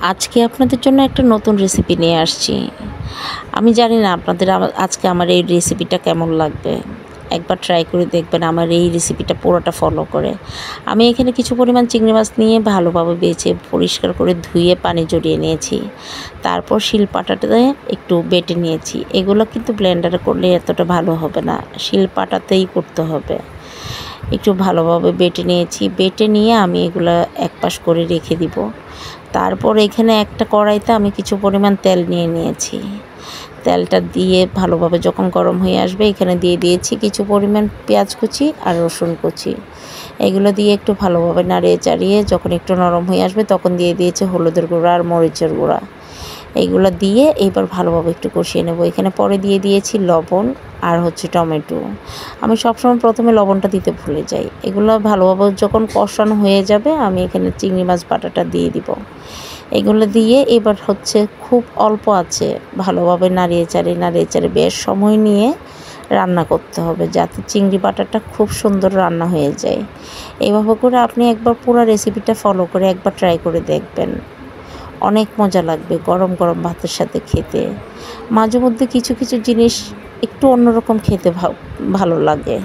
আজকে আপনাদের জন্য একটা নতুন রেসিপি নিয়ে আসছি। আমি জানি না আপনাদের আজকে আমার এই রেসিপিটা কেমন লাগবে। একবার ট্রাই করে দেখবেন আমার এই রেসিপিটা পুরোটা ফলো করে। আমি এখানে কিছু পরিমাণ চিংড়ি মাছ নিয়ে ভালোভাবে বেছে পরিষ্কার করে ধুয়ে পানি ঝরিয়ে নিয়েছি। তারপর শিলপাটাতে একটু বেটে নিয়েছি। এগুলো কিন্তু ব্লেন্ডারে করলে এতটা ভালো হবে না, শিলপাটাতেই করতে হবে। একটু ভালোভাবে বেটে নিয়েছি। বেটে নিয়ে আমি এগুলো একপাশ করে রেখে দিব। তারপর এখানে একটা কড়াইতে আমি কিছু পরিমাণ তেল নিয়ে নিয়েছি। তেলটা দিয়ে ভালোভাবে যখন গরম হয়ে আসবে এখানে দিয়ে দিয়েছি কিছু পরিমাণ পেঁয়াজ কুচি আর রসুন কুচি। এগুলো দিয়ে একটু ভালোভাবে নাড়িয়ে চাড়িয়ে যখন একটু নরম হয়ে আসবে তখন দিয়ে দিয়েছি হলুদের গুঁড়া আর মরিচের গুঁড়া। এইগুলো দিয়ে এবার ভালোভাবে একটু কষিয়ে নেব। এখানে পরে দিয়ে দিয়েছি লবণ আর টমেটো। আমি সবসময় প্রথমে লবণটা দিতে ভুলে যাই। এগুলো ভালোভাবে যখন কষানো হয়ে যাবে আমি এখানে চিংড়ি মাছ বাটাটা দিয়ে দিব। এগুলো দিয়ে এবার খুব অল্প আছে ভালোভাবে নাড়িয়ে চাড়িয়ে বেশ সময় নিয়ে রান্না করতে হবে, যাতে চিংড়ি বাটাটা খুব সুন্দর রান্না হয়ে যায়। এইভাবে করে আপনি একবার পুরো রেসিপিটা ফলো করে একবার ট্রাই করে দেখবেন। অনেক মজা লাগবে গরম গরম ভাতের সাথে খেতে। মাঝে মধ্যে কিছু কিছু জিনিস একটু অন্যরকম খেতে ভালো লাগে।